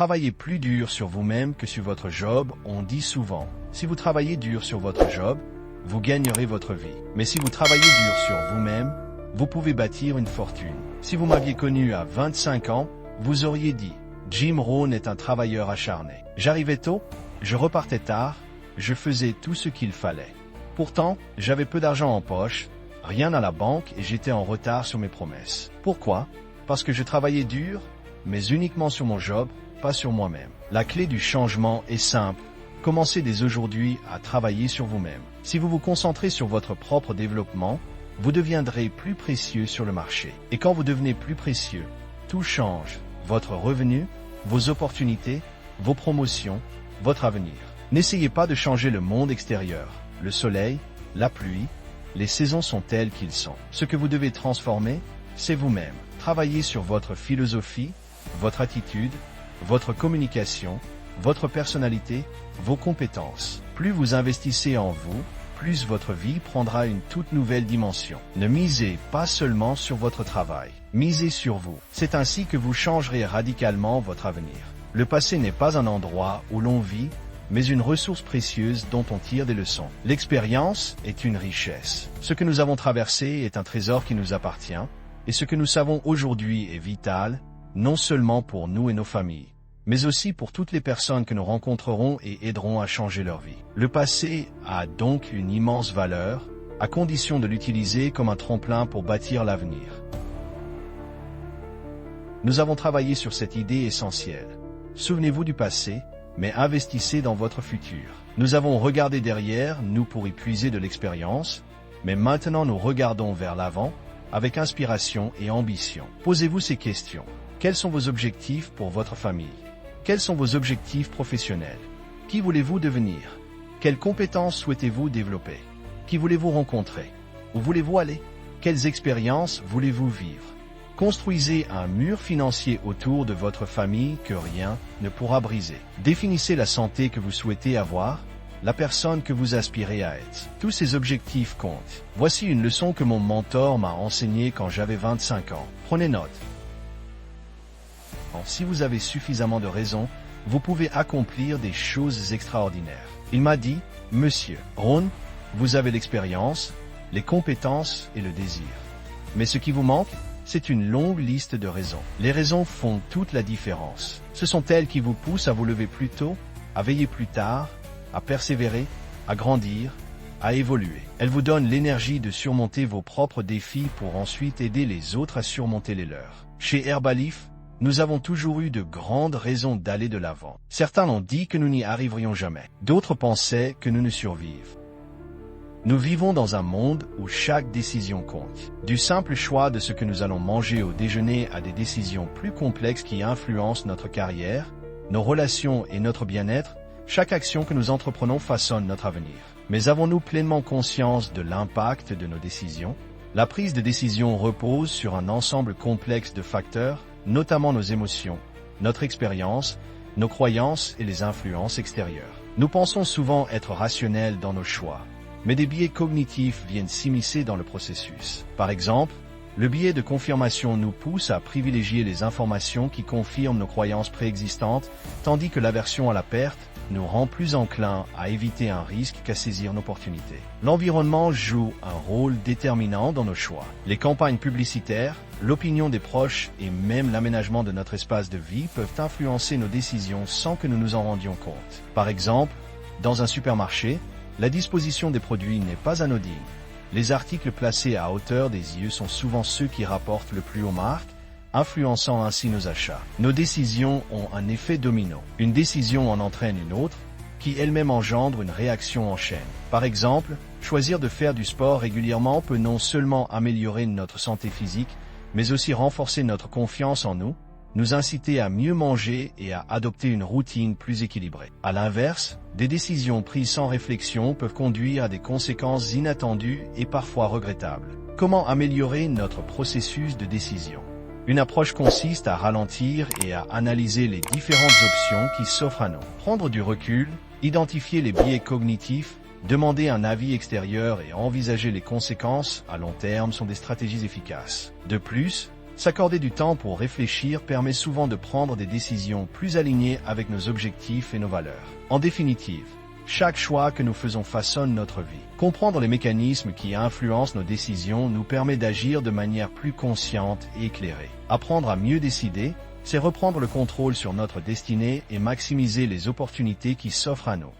travaillez plus dur sur vous-même que sur votre job, on dit souvent. Si vous travaillez dur sur votre job, vous gagnerez votre vie. Mais si vous travaillez dur sur vous-même, vous pouvez bâtir une fortune. Si vous m'aviez connu à 25 ans, vous auriez dit « Jim Rohn est un travailleur acharné. J'arrivais tôt, je repartais tard, je faisais tout ce qu'il fallait. Pourtant, j'avais peu d'argent en poche, rien à la banque et j'étais en retard sur mes promesses. Pourquoi? Parce que je travaillais dur, mais uniquement sur mon job, pas sur moi-même. La clé du changement est simple. Commencez dès aujourd'hui à travailler sur vous-même. Si vous vous concentrez sur votre propre développement, vous deviendrez plus précieux sur le marché. Et quand vous devenez plus précieux, tout change. Votre revenu, vos opportunités, vos promotions, votre avenir. N'essayez pas de changer le monde extérieur. Le soleil, la pluie, les saisons sont telles qu'ils sont. Ce que vous devez transformer, c'est vous-même. Travaillez sur votre philosophie, votre attitude, votre communication, votre personnalité, vos compétences. Plus vous investissez en vous, plus votre vie prendra une toute nouvelle dimension. Ne misez pas seulement sur votre travail, misez sur vous. C'est ainsi que vous changerez radicalement votre avenir. Le passé n'est pas un endroit où l'on vit, mais une ressource précieuse dont on tire des leçons. L'expérience est une richesse. Ce que nous avons traversé est un trésor qui nous appartient, et ce que nous savons aujourd'hui est vital, non seulement pour nous et nos familles, mais aussi pour toutes les personnes que nous rencontrerons et aiderons à changer leur vie. Le passé a donc une immense valeur, à condition de l'utiliser comme un tremplin pour bâtir l'avenir. Nous avons travaillé sur cette idée essentielle. Souvenez-vous du passé, mais investissez dans votre futur. Nous avons regardé derrière nous pour y puiser de l'expérience, mais maintenant nous regardons vers l'avant avec inspiration et ambition. Posez-vous ces questions. Quels sont vos objectifs pour votre famille? Quels sont vos objectifs professionnels? Qui voulez-vous devenir? Quelles compétences souhaitez-vous développer? Qui voulez-vous rencontrer? Où voulez-vous aller? Quelles expériences voulez-vous vivre? Construisez un mur financier autour de votre famille que rien ne pourra briser. Définissez la santé que vous souhaitez avoir, la personne que vous aspirez à être. Tous ces objectifs comptent. Voici une leçon que mon mentor m'a enseignée quand j'avais 25 ans. Prenez note. Si vous avez suffisamment de raisons, vous pouvez accomplir des choses extraordinaires. Il m'a dit, « Monsieur Rohn, vous avez l'expérience, les compétences et le désir. Mais ce qui vous manque, c'est une longue liste de raisons. Les raisons font toute la différence. Ce sont elles qui vous poussent à vous lever plus tôt, à veiller plus tard, à persévérer, à grandir, à évoluer. Elles vous donnent l'énergie de surmonter vos propres défis pour ensuite aider les autres à surmonter les leurs. Chez Herbalife, nous avons toujours eu de grandes raisons d'aller de l'avant. Certains ont dit que nous n'y arriverions jamais. D'autres pensaient que nous ne survivions. Nous vivons dans un monde où chaque décision compte. Du simple choix de ce que nous allons manger au déjeuner à des décisions plus complexes qui influencent notre carrière, nos relations et notre bien-être, chaque action que nous entreprenons façonne notre avenir. Mais avons-nous pleinement conscience de l'impact de nos décisions? La prise de décision repose sur un ensemble complexe de facteurs, notamment nos émotions, notre expérience, nos croyances et les influences extérieures. Nous pensons souvent être rationnels dans nos choix, mais des biais cognitifs viennent s'immiscer dans le processus. Par exemple, le biais de confirmation nous pousse à privilégier les informations qui confirment nos croyances préexistantes, tandis que l'aversion à la perte nous rend plus enclins à éviter un risque qu'à saisir une opportunité. L'environnement joue un rôle déterminant dans nos choix. Les campagnes publicitaires, l'opinion des proches et même l'aménagement de notre espace de vie peuvent influencer nos décisions sans que nous nous en rendions compte. Par exemple, dans un supermarché, la disposition des produits n'est pas anodine. Les articles placés à hauteur des yeux sont souvent ceux qui rapportent le plus aux marques, influençant ainsi nos achats. Nos décisions ont un effet domino. Une décision en entraîne une autre, qui elle-même engendre une réaction en chaîne. Par exemple, choisir de faire du sport régulièrement peut non seulement améliorer notre santé physique, mais aussi renforcer notre confiance en nous, nous inciter à mieux manger et à adopter une routine plus équilibrée. À l'inverse, des décisions prises sans réflexion peuvent conduire à des conséquences inattendues et parfois regrettables. Comment améliorer notre processus de décision? Une approche consiste à ralentir et à analyser les différentes options qui s'offrent à nous. Prendre du recul, identifier les biais cognitifs, demander un avis extérieur et envisager les conséquences à long terme sont des stratégies efficaces. De plus, S'accorder du temps pour réfléchir permet souvent de prendre des décisions plus alignées avec nos objectifs et nos valeurs. En définitive, chaque choix que nous faisons façonne notre vie. Comprendre les mécanismes qui influencent nos décisions nous permet d'agir de manière plus consciente et éclairée. Apprendre à mieux décider, c'est reprendre le contrôle sur notre destinée et maximiser les opportunités qui s'offrent à nous.